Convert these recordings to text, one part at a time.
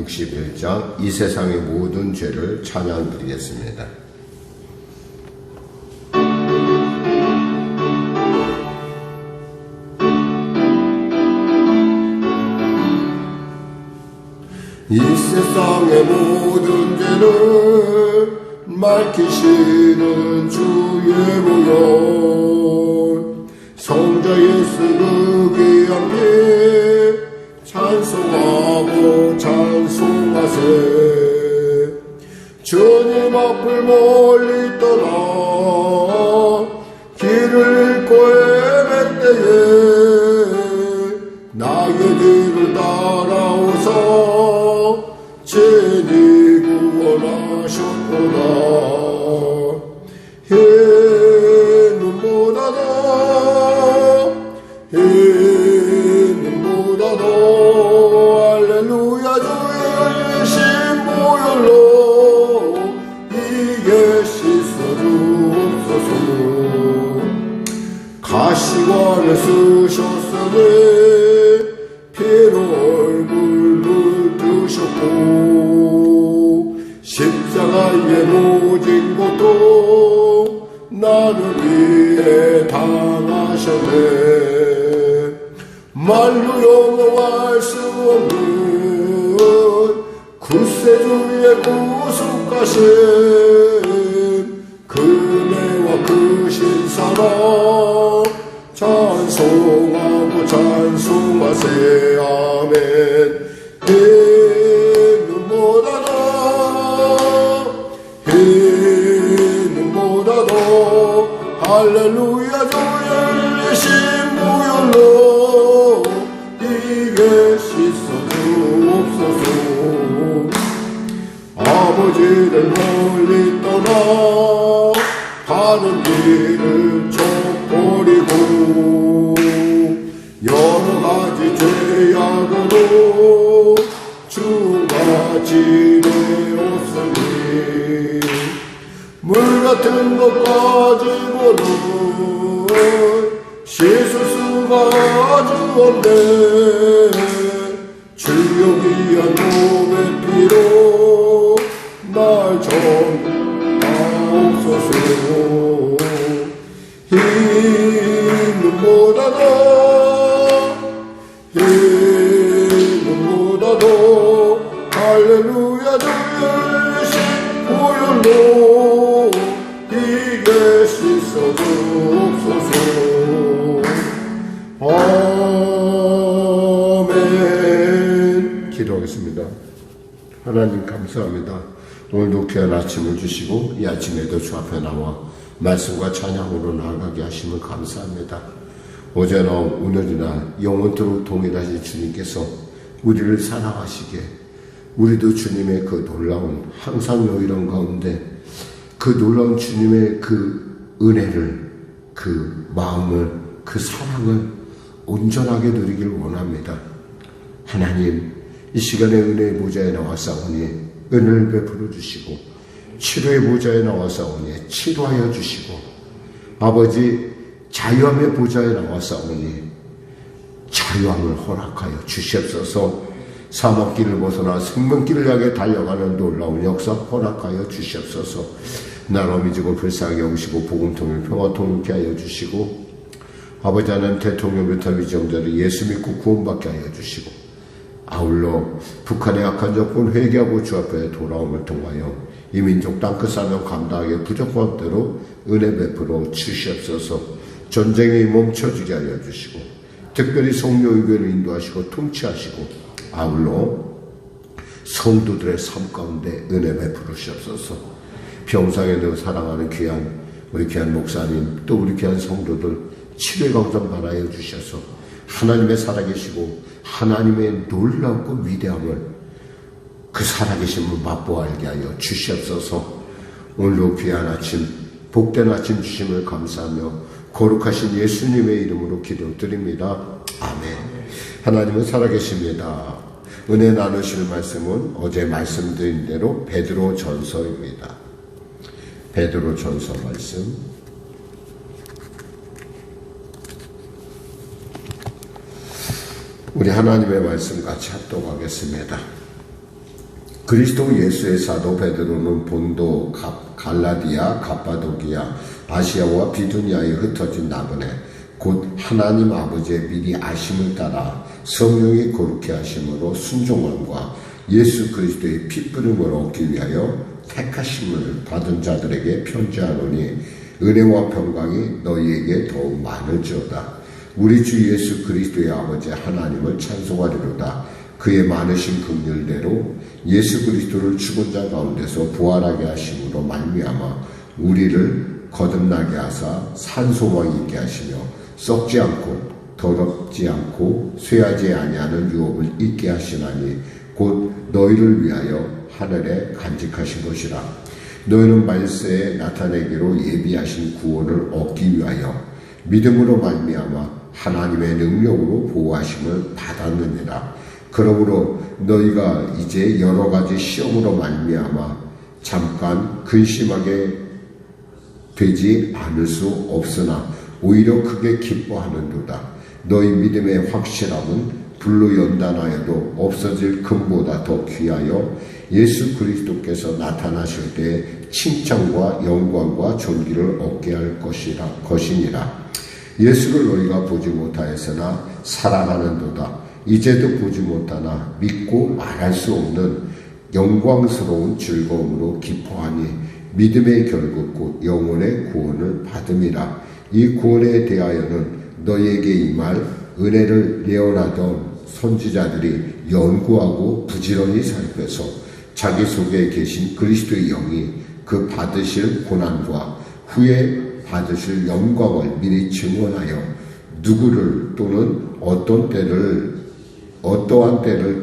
61장 이 세상의 모든 죄를 찬양드리겠습니다. 이 세상의 모든 죄를 밝히시는 주의 모형 성자 예수 그 귀한 피 찬송하고 찬송하세. 주님 앞을 멀리 떠나 길을 잃고 헤맬 때에 나의 길을 따라오사 친히 구원하셨구나. 흰 눈보다도 할렐루야 주의 신보혈로 이게 씻어주옵소서. 가시관을 쓰셨으니 피로 얼굴을 드셨고 십자가에 모진 것도 나를 위해 당하셨네. 말로 용어할 수 없는 구세주의 구속하신 그네와 크신 사랑 찬송하고 찬송하세. 아멘. 흰 눈보다도 할렐루야 주의 신보혈로 이게 씻어주옵소서. 아버지를 멀리 떠나 가는 길을 쫓버리고 여러가지 죄악으로 주가 지내었으니 물같은 것 가지고는 씻을 수가 주었네. 주여 귀한 몸의 피로 날 정하옵소서. 흰 눈보다도 할렐루야 주의 신보혈로 이게 씻어주옵소서. 아멘. 기도하겠습니다. 하나님 감사합니다. 오늘도 귀한 아침을 주시고 이 아침에도 주 앞에 나와 말씀과 찬양으로 나아가게 하시면 감사합니다. 어제나 오늘이나 영원토록 동일하신 주님께서 우리를 사랑하시게 우리도 주님의 그 놀라운 항상 너희런 가운데 그 놀라운 주님의 그 은혜를 그 마음을 그 사랑을 온전하게 누리길 원합니다. 하나님 이 시간에 은혜의 보좌에 나와싸우니 은혜를 베풀어 주시고 치료의 보좌에 나와싸우니 치료하여 주시고 아버지 자유함의 보좌에 나와싸우니 자유함을 허락하여 주시옵소서. 사막길을 벗어나 생명길을 향해 달려가는 놀라운 역사 허락하여 주시옵소서. 나라 미지고 불쌍히 여기시고 복음통일 평화 통일케 하여 주시고 아버지 하나님 대통령부터 위정자를 예수 믿고 구원받게 하여 주시고 아울러 북한의 악한 정권 회개하고 주 앞에 돌아옴을 통하여 이 민족 땅끝 사명 감당하게 부족한 대로 은혜 베풀어 주시옵소서. 전쟁이 멈춰지게 하여 주시고 특별히 성령의교회를 인도하시고 통치하시고 아울러 성도들의 삶 가운데 은혜 베풀어 주시옵소서. 평상에도 사랑하는 귀한 우리 귀한 목사님 또 우리 귀한 성도들 치료의 감정 받아여 주셔서 하나님의 살아계시고 하나님의 놀랍고 위대함을 그 살아계심을 맛보아 알게 하여 주시옵소서. 오늘도 귀한 아침 복된 아침 주심을 감사하며 거룩하신 예수님의 이름으로 기도드립니다. 아멘. 하나님은 살아계십니다. 은혜 나누실 말씀은 어제 말씀드린 대로 베드로 전서입니다. 베드로 전서 말씀 우리 하나님의 말씀 같이 합독하겠습니다. 그리스도 예수의 사도 베드로는 본도, 갈라디아, 갑바도기아, 아시아와 비두니아에 흩어진 나그네 곧 하나님 아버지의 미리 아심을 따라 성령이 거룩해 하심으로 순종함과 예수 그리스도의 핏부름을 얻기 위하여 택하심을 받은 자들에게 편지하노니 은혜와 평강이 너희에게 더욱 많을지어다. 우리 주 예수 그리스도의 아버지 하나님을 찬송하리로다. 그의 많으신 긍휼대로 예수 그리스도를 죽은 자 가운데서 부활하게 하심으로 말미암아 우리를 거듭나게 하사 산 소망이 있게 하시며 썩지 않고 더럽지 않고 쇠하지 아니하는 유업을 있게 하시나니 곧 너희를 위하여 하늘에 간직하신 것이라. 너희는 말세에 나타내기로 예비하신 구원을 얻기 위하여 믿음으로 말미암아 하나님의 능력으로 보호하심을 받았느니라. 그러므로 너희가 이제 여러 가지 시험으로 말미암아 잠깐 근심하게 되지 않을 수 없으나 오히려 크게 기뻐하는도다. 너희 믿음의 확실함은 불로 연단하여도 없어질 금보다 더 귀하여 예수 그리스도께서 나타나실 때 칭찬과 영광과 존귀를 얻게 할 것이니라. 예수를 너희가 보지 못하였으나 사랑하는도다. 이제도 보지 못하나 믿고 말할 수 없는 영광스러운 즐거움으로 기뻐하니 믿음의 결국 곧 영혼의 구원을 받음이라. 이 구원에 대하여는 너희에게 임할 은혜를 예언하던 선지자들이 연구하고 부지런히 살펴서 자기 속에 계신 그리스도의 영이 그 받으실 고난과 후에 받으실 영광을 미리 증언하여 누구를 또는 어떠한 때를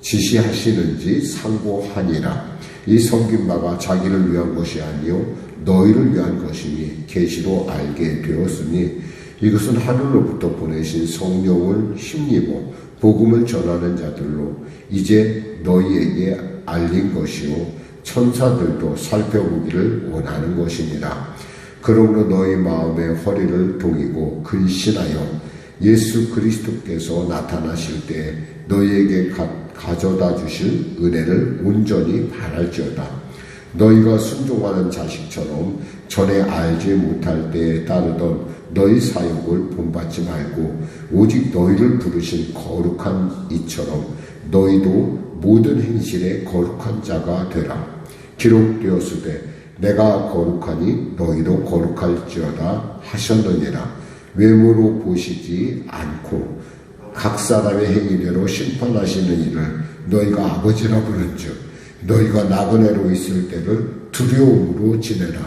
지시하시는지 상고하니라. 이 섬긴 바가 자기를 위한 것이 아니요 너희를 위한 것이니 계시로 알게 되었으니 이것은 하늘로부터 보내신 성령을 힘입어 복음을 전하는 자들로 이제 너희에게 알린 것이요 천사들도 살펴보기를 원하는 것이니라. 그러므로 너희 마음의 허리를 동이고 근신하여 예수 그리스도께서 나타나실 때 너희에게 가져다 주실 은혜를 온전히 바랄지어다. 너희가 순종하는 자식처럼 전에 알지 못할 때에 따르던 너희 사역을 본받지 말고 오직 너희를 부르신 거룩한 이처럼 너희도 모든 행실에 거룩한 자가 되라. 기록되었으되 내가 거룩하니 너희도 거룩할지어다 하셨느니라. 외모로 보시지 않고 각 사람의 행위대로 심판하시는 이를 너희가 아버지라 부른즉 너희가 나그네로 있을 때를 두려움으로 지내라.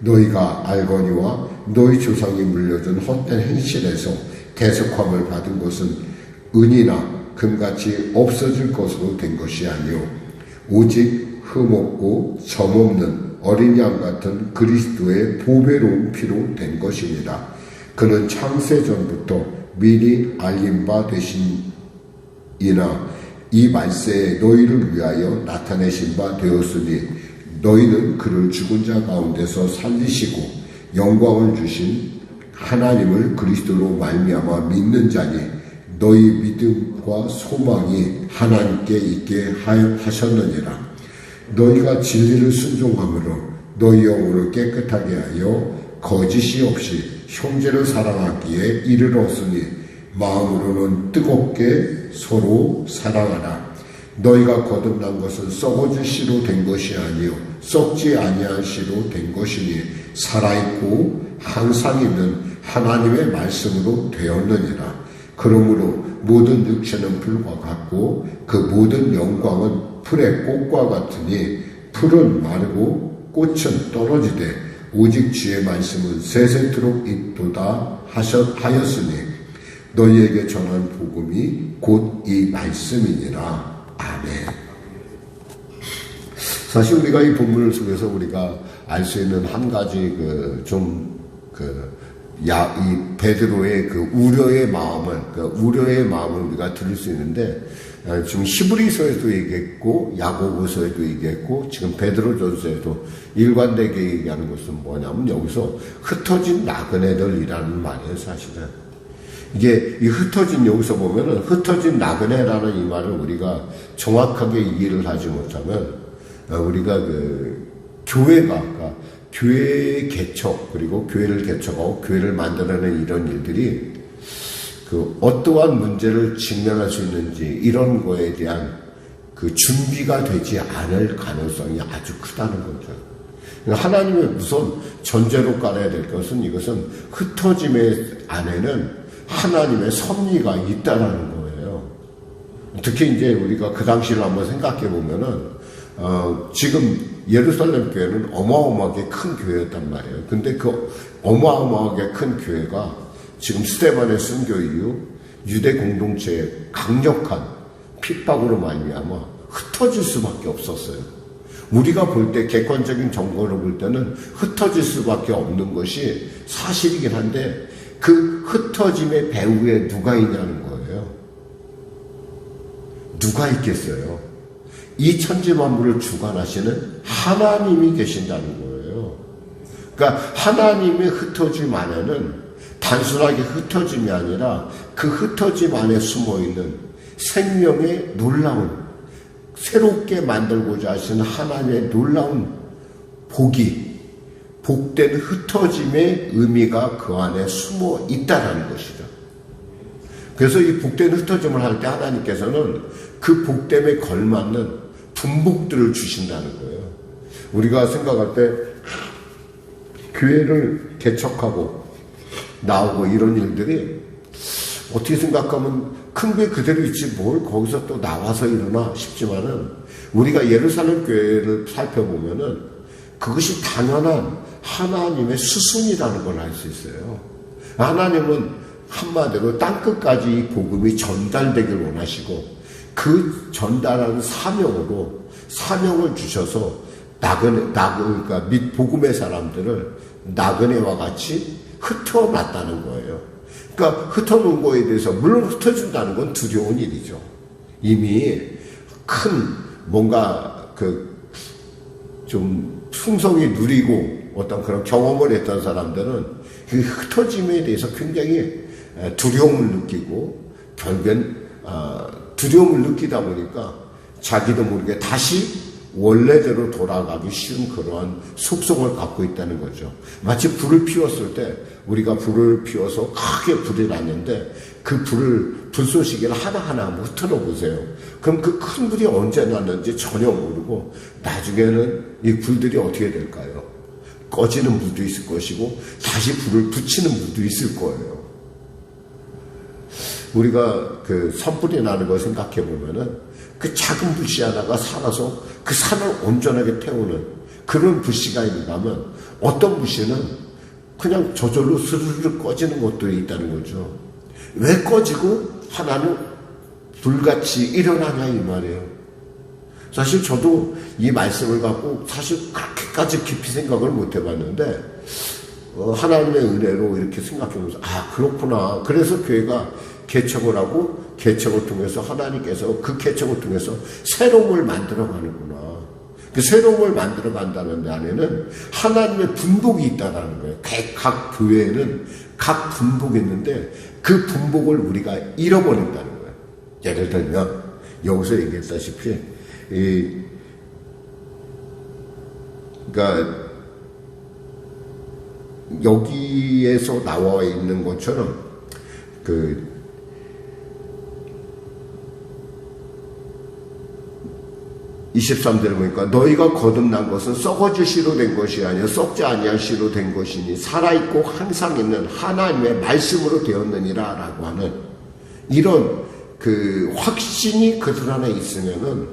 너희가 알거니와 너희 조상이 물려준 헛된 행실에서 대속함을 받은 것은 은이나 금같이 없어질 것으로 된 것이 아니요 오직 흠없고 점없는 어린 양 같은 그리스도의 보배로운 피로 된 것입니다. 그는 창세전부터 미리 알린 바 되신이나 이 말세에 너희를 위하여 나타내신 바 되었으니 너희는 그를 죽은 자 가운데서 살리시고 영광을 주신 하나님을 그리스도로 말미암아 믿는 자니 너희 믿음과 소망이 하나님께 있게 하셨느니라. 너희가 진리를 순종함으로 너희 영혼을 깨끗하게 하여 거짓이 없이 형제를 사랑하기에 이르렀으니 마음으로는 뜨겁게 서로 사랑하라. 너희가 거듭난 것은 썩어질 씨로 된 것이 아니요 썩지 아니할 씨로 된 것이니 살아있고 항상 있는 하나님의 말씀으로 되었느니라. 그러므로 모든 육체는 풀과 같고 그 모든 영광은 풀의 꽃과 같으니 풀은 마르고 꽃은 떨어지되 오직 주의 말씀은 세세토록 있도다 하였으니 너희에게 전한 복음이 곧 이 말씀이니라. 아멘. 사실 우리가 이 본문을 속에서 우리가 알 수 있는 한 가지 이 베드로의 그 우려의 마음을 우리가 들을 수 있는데, 지금 히브리서에도 얘기했고 야고보서에도 얘기했고 지금 베드로전서에도 일관되게 얘기하는 것은 뭐냐면 여기서 흩어진 나그네들이라는 말이에요. 사실은 이게 이 흩어진 여기서 보면은 흩어진 나그네라는 이 말을 우리가 정확하게 이해를 하지 못하면 우리가 그 교회가 그러니까 교회의 개척 그리고 교회를 개척하고 교회를 만들어내는 이런 일들이 그 어떠한 문제를 직면할 수 있는지 이런 거에 대한 그 준비가 되지 않을 가능성이 아주 크다는 거죠. 하나님의 우선 전제로 깔아야 될 것은 이것은 흩어짐의 안에는 하나님의 섭리가 있다라는 거예요. 특히 이제 우리가 그 당시를 한번 생각해 보면은 지금 예루살렘 교회는 어마어마하게 큰 교회였단 말이에요. 근데 그 어마어마하게 큰 교회가 지금 스데반의 순교 이후 유대 공동체의 강력한 핍박으로 말미암아 흩어질 수밖에 없었어요. 우리가 볼 때 객관적인 정보를 볼 때는 흩어질 수밖에 없는 것이 사실이긴 한데 그 흩어짐의 배후에 누가 있냐는 거예요. 누가 있겠어요? 이 천지만물을 주관하시는 하나님이 계신다는 거예요. 그러니까 하나님의 흩어짐 안에는 단순하게 흩어짐이 아니라 그 흩어짐 안에 숨어있는 생명의 놀라운 새롭게 만들고자 하시는 하나님의 놀라운 복된 흩어짐의 의미가 그 안에 숨어 있다는 것이죠. 그래서 이 복된 흩어짐을 할 때 하나님께서는 그 복됨에 걸맞는 분복들을 주신다는 거예요. 우리가 생각할 때 교회를 개척하고 나오고 이런 일들이 어떻게 생각하면 큰 게 그대로 있지 뭘 거기서 또 나와서 일어나 싶지만은 우리가 예루살렘 교회를 살펴보면은 그것이 당연한 하나님의 수순이라는 걸 알 수 있어요. 하나님은 한마디로 땅끝까지 이 복음이 전달되길 원하시고 그 전달하는 사명을 주셔서 그러니까 및 복음의 사람들을 나그네와 같이 흩어놨다는 거예요. 그러니까 흩어놓은 거에 대해서 물론 흩어진다는 건 두려운 일이죠. 이미 큰 뭔가 좀 풍성히 누리고 어떤 그런 경험을 했던 사람들은 그 흩어짐에 대해서 굉장히 두려움을 느끼고 결국엔 두려움을 느끼다 보니까 자기도 모르게 다시 원래대로 돌아가기 쉬운 그러한 속성을 갖고 있다는 거죠. 마치 불을 피웠을 때 우리가 불을 피워서 크게 불이 났는데 그 불쏘시개를 하나하나 한번 흩어놓어 보세요. 그럼 그 큰 불이 언제 났는지 전혀 모르고 나중에는 이 불들이 어떻게 될까요? 꺼지는 불도 있을 것이고 다시 불을 붙이는 불도 있을 거예요. 우리가 그 산불이 나는 걸 생각해 보면은 그 작은 불씨 하나가 살아서 그 산을 온전하게 태우는 그런 불씨가 있다면 어떤 불씨는 그냥 저절로 스르르 꺼지는 것들이 있다는 거죠. 왜 꺼지고 하나는 불같이 일어나냐 이 말이에요. 사실 저도 이 말씀을 갖고 사실 그렇게까지 깊이 생각을 못 해봤는데 하나님의 은혜로 이렇게 생각해보면서 그렇구나. 그래서 교회가 개척을 하고 개척을 통해서 하나님께서 그 개척을 통해서 새로움을 만들어가는구나. 그 새로움을 만들어간다는 데 안에는 하나님의 분복이 있다는 거예요. 각 교회에는 각 분복이 있는데 그 분복을 우리가 잃어버린다는 거예요. 예를 들면 여기서 얘기했다시피 그러니까 여기에서 나와 있는 것처럼 23절을 보니까 너희가 거듭난 것은 썩어질 씨로 된 것이 아니라 썩지 아니할 씨로 된 것이니 살아있고 항상 있는 하나님의 말씀으로 되었느니라 라고 하는 이런 그 확신이 그들 안에 있으면은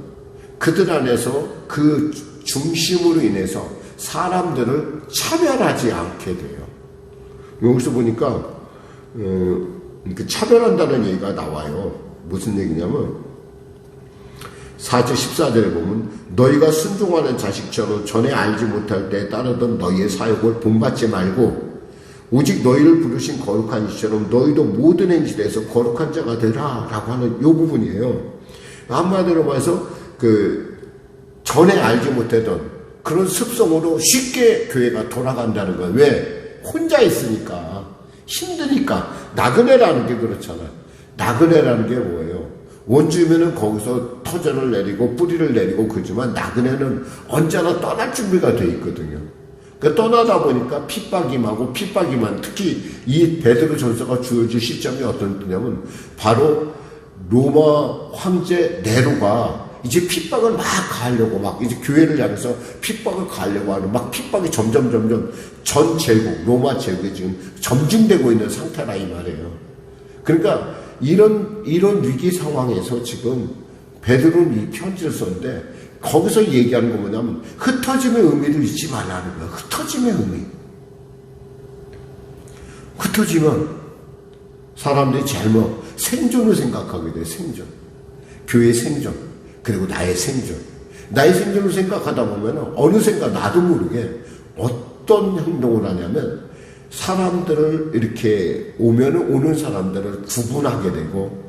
그들 안에서 그 중심으로 인해서 사람들을 차별하지 않게 돼요. 여기서 보니까 차별한다는 얘기가 나와요. 무슨 얘기냐면 4절 14절에 보면 너희가 순종하는 자식처럼 전에 알지 못할 때 따르던 너희의 사역을 본받지 말고 오직 너희를 부르신 거룩한 이처럼 너희도 모든 행실에서 거룩한 자가 되라 라고 하는 이 부분이에요. 한마디로 말해서 전에 알지 못했던 그런 습성으로 쉽게 교회가 돌아간다는 거예요. 왜? 혼자 있으니까. 힘드니까. 나그네라는 게 그렇잖아. 나그네라는 게 뭐예요? 원주민은 거기서 터전을 내리고 뿌리를 내리고 그러지만 나그네는 언제나 떠날 준비가 돼 있거든요. 그러니까 떠나다 보니까 핍박임하고 특히 이 베드로 전서가 주어질 시점이 어떤 때냐면 바로 로마 황제 네로가 이제 핍박을 막 가하려고 막 이제 교회를 향해서 핍박을 가하려고 하는 막 핍박이 점점 전 제국 로마 제국에 지금 점증되고 있는 상태라 이 말이에요. 그러니까 이런 위기 상황에서 지금 베드로는 이 편지를 썼는데 거기서 얘기하는 거 뭐냐면 흩어짐의 의미를 잊지 말라는 거야. 흩어짐의 의미. 흩어지면 사람들이 잘못 생존을 생각하게 돼. 생존. 교회의 생존. 그리고 나의 생존. 나의 생존을 생각하다 보면 어느샌가 나도 모르게 어떤 행동을 하냐면 사람들을 이렇게 오는 사람들을 구분하게 되고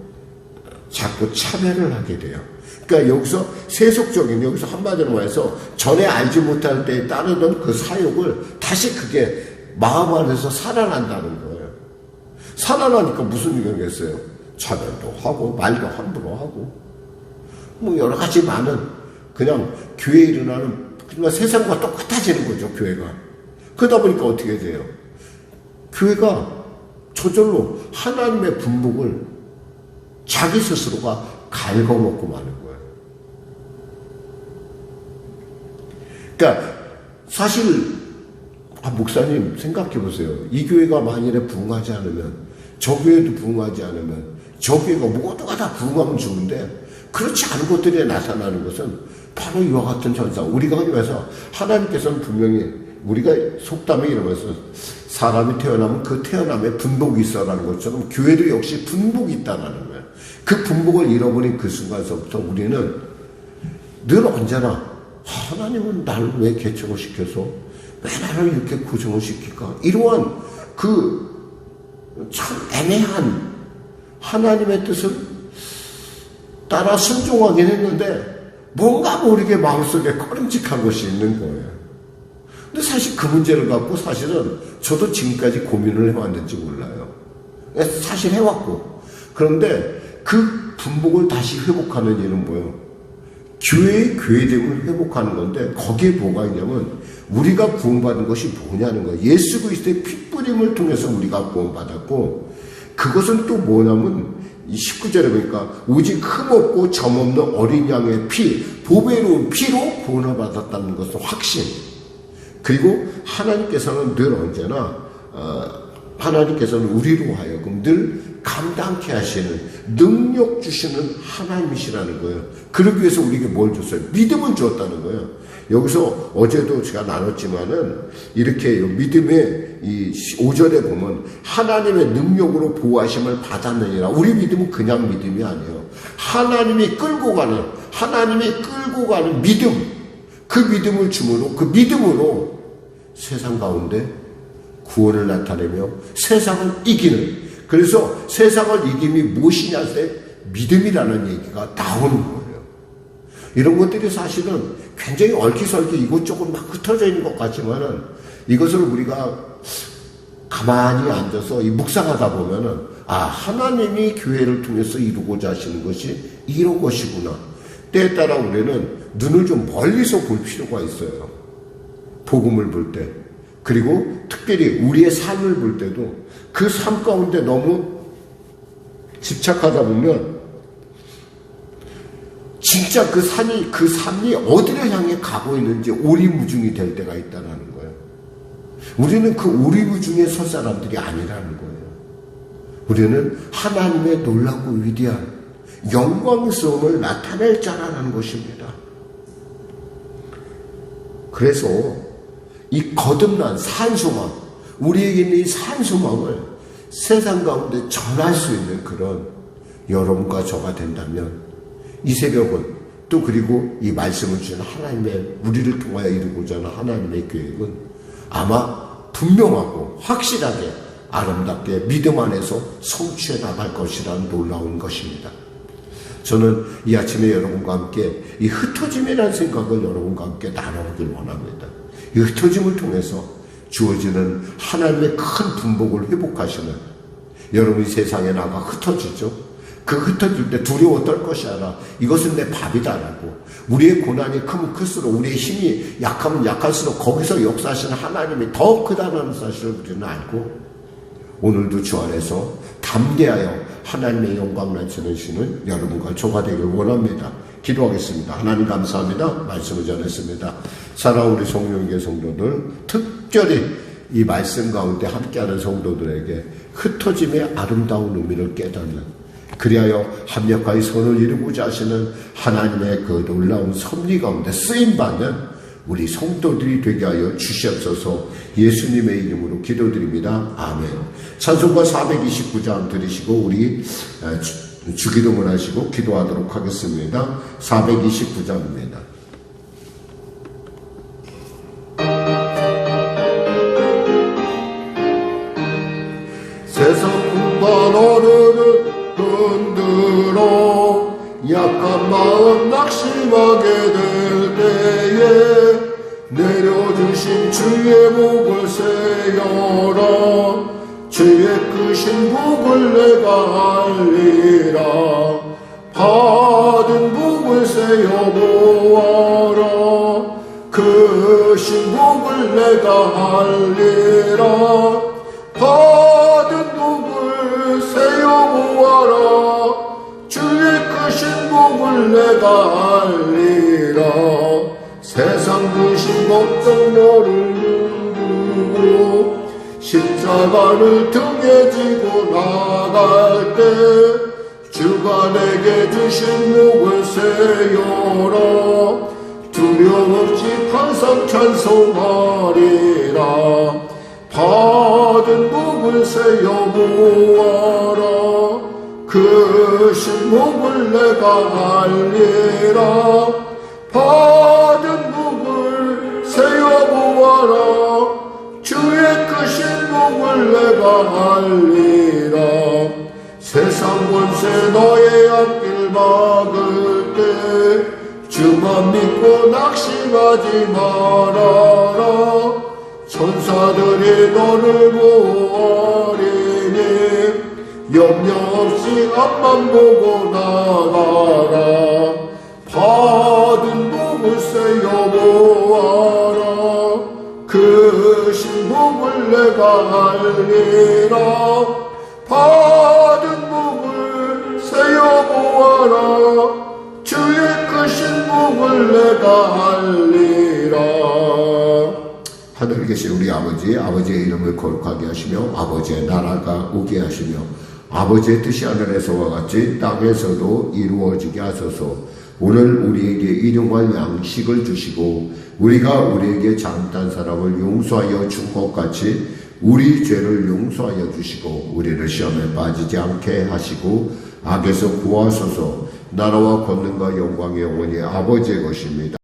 자꾸 차별을 하게 돼요. 그러니까 여기서 세속적인, 여기서 한마디로 말해서 전에 알지 못할 때에 따르던 그 사욕을 다시 그게 마음 안에서 살아난다는 거예요. 살아나니까 무슨 일이겠어요? 차별도 하고 말도 함부로 하고 뭐 여러 가지 많은 그냥 교회에 일어나는 그냥 세상과 똑같아지는 거죠. 교회가. 그러다 보니까 어떻게 돼요? 교회가 저절로 하나님의 분복을 자기 스스로가 갉아먹고 마는 거예요. 그러니까 사실 목사님 생각해 보세요. 이 교회가 만일에 부흥하지 않으면 저 교회도 부흥하지 않으면 저 교회가 모두가 다 부흥하면 좋은데 그렇지 않은 것들이 나타나는 것은 바로 이와 같은 현상. 우리가 그래서 하나님께서는 분명히 우리가 속담에 이러면서 사람이 태어나면 그 태어남에 분복이 있어라는 것처럼 교회도 역시 분복이 있다는 거예요. 그 분복을 잃어버린 그 순간서부터 우리는 늘 언제나 하나님은 나를 왜 개척을 시켜서 왜 나를 이렇게 고정을 시킬까? 이러한 그 참 애매한 하나님의 뜻을 따라 순종하긴 했는데 뭔가 모르게 마음속에 꺼림직한 것이 있는 거예요. 근데 사실 그 문제를 갖고 사실은 저도 지금까지 고민을 해왔는지 몰라요. 사실 해왔고. 그런데 그 분복을 다시 회복하는 일은 뭐예요? 교회의 교회됨을 회복하는 건데 거기에 뭐가 있냐면 우리가 구원받은 것이 뭐냐는 거예요. 예수 그리스도의 핏부림을 통해서 우리가 구원받았고 그것은 또 뭐냐면 이 19절에 보니까 오직 흠없고 점없는 어린 양의 피, 보배로운 피로 구원을 받았다는 것은 확신. 그리고 하나님께서는 늘 언제나 하나님께서는 우리로 하여금 늘 감당케 하시는 능력 주시는 하나님이시라는 거예요. 그러기 위해서 우리에게 뭘 줬어요? 믿음을 주었다는 거예요. 여기서 어제도 제가 나눴지만은 이렇게 믿음의 이 5절에 보면 하나님의 능력으로 보호하심을 받았느니라. 우리 믿음은 그냥 믿음이 아니에요. 하나님이 끌고 가는 믿음. 그 믿음을 주므로 그 믿음으로 세상 가운데 구원을 나타내며 세상을 이기는. 그래서 세상을 이김이 무엇이냐 할 때 믿음이라는 얘기가 나오는 거예요. 이런 것들이 사실은 굉장히 얽히설키 이곳저곳 막 흩어져 있는 것 같지만은 이것을 우리가 가만히 앉아서 묵상하다 보면은 하나님이 교회를 통해서 이루고자 하시는 것이 이런 것이구나. 때에 따라 우리는 눈을 좀 멀리서 볼 필요가 있어요. 복음을 볼 때. 그리고 특별히 우리의 삶을 볼 때도 그 삶 가운데 너무 집착하다 보면 진짜 그 삶이 어디를 향해 가고 있는지 오리무중이 될 때가 있다는 거예요. 우리는 그 오리무중에 설 사람들이 아니라는 거예요. 우리는 하나님의 놀라고 위대한 영광스러움을 나타낼 자라는 것입니다. 그래서 이 거듭난 산소망, 우리에게 있는 이 산소망을 세상 가운데 전할 수 있는 그런 여러분과 저가 된다면 이 새벽은 또 그리고 이 말씀을 주신 하나님의 우리를 통하여 이루고자 하는 하나님의 계획은 아마 분명하고 확실하게 아름답게 믿음 안에서 성취해 나갈 것이라는 놀라운 것입니다. 저는 이 아침에 여러분과 함께 이 흩어짐이라는 생각을 여러분과 함께 나눠보길 원합니다. 이 흩어짐을 통해서 주어지는 하나님의 큰 분복을 회복하시는, 여러분이 세상에 나가 흩어지죠. 그 흩어질 때 두려워 떨 것이 아니라 이것은 내 밥이다라고, 우리의 고난이 크면 클수록, 우리의 힘이 약하면 약할수록 거기서 역사하시는 하나님이 더 크다는 사실을 우리는 알고, 오늘도 주 안에서 담대하여 하나님의 영광 나타내시는 여러분과 저가 되길 원합니다. 기도하겠습니다. 하나님 감사합니다. 말씀을 전했습니다. 사랑하는 우리 성령계 성도들, 특별히 이 말씀 가운데 함께하는 성도들에게 흩어짐의 아름다운 의미를 깨닫는, 그리하여 합력하여 선을 이루고자 하시는 하나님의 그 놀라운 섭리 가운데 쓰임받는 우리 성도들이 되게 하여 주시옵소서. 예수님의 이름으로 기도드립니다. 아멘. 찬송가 429장 들으시고 우리 주기도문 하시고 기도하도록 하겠습니다. 429장입니다. 세상 풍만 오르는 흔들어 약한 마음 낙심하게 될 때에 내려주신 주의 복을 세여라. 주의 크신 복을 내가 알리라. 받은 복을 세여 보아라. 크신 복을 내가 알리라. 받은 복을 세여 보아라. 주의 크신 복을 내가 알리라. 세상 크신 걱정 너를 누르고 십자가를 등에 지고 나갈 때 주가 내게 주신 복을 세여라. 두려움 없이 항상 찬송하리라. 받은 복을 세여 보아라. 크신 복을 내가 알리라. 받은 복을 세여 보아라. 주의 크신 복을 내가 알리라. 세상 권세 너의 앞길 막을 때 주만 믿고 낙심하지 말아라. 천사들이 너를 보호하리니 염려 없이 앞만 보고 나가라. 받은 복을 세여 보아라. 크신 복을 내가 알리라. 받은 복을 세여 보아라. 주의 크신 복을 내가 알리라. 하늘에 계신 우리 아버지, 아버지의 이름을 거룩하게 하시며 아버지의 나라가 오게 하시며 아버지의 뜻이 하늘에서와 같이 땅에서도 이루어지게 하소서. 오늘 우리에게 일용할 양식을 주시고 우리가 우리에게 잘못한 사람을 용서하여 준 것 같이 우리 죄를 용서하여 주시고 우리를 시험에 빠지지 않게 하시고 악에서 구하소서. 나라와 권능과 영광의 영원히 아버지의 것입니다.